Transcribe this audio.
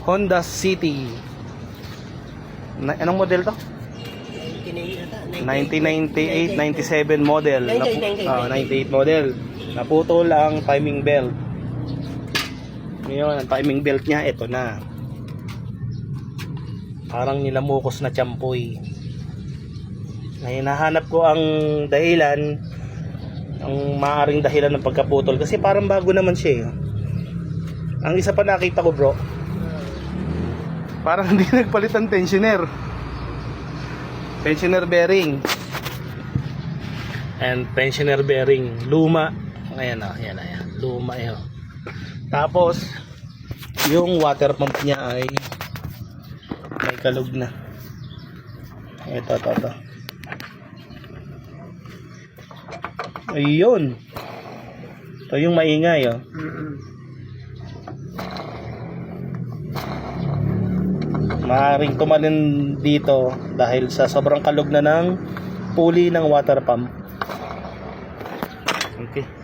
Honda City. Anong model to? 1998, 97 model. 98 model. Naputol ang timing belt. Ngayon, ang timing belt niya, ito na. Parang nilamukos na champoy. Ngayon, nahanap ko ang dahilan, ang maaaring dahilan ng pagkaputol. Kasi parang bago naman siya. Ang isa pa nakita ko, bro, parang hindi nagpalit ang tensioner. Tensioner bearing. And tensioner bearing. Luma. Ayan o. Ayan. Luma yun. Tapos, yung water pump niya ay may kalug na. Ito. Ayun. Ito yung maingay oh. Maaaring tumalon dito dahil sa sobrang kalog na ng pulley ng water pump. Okay.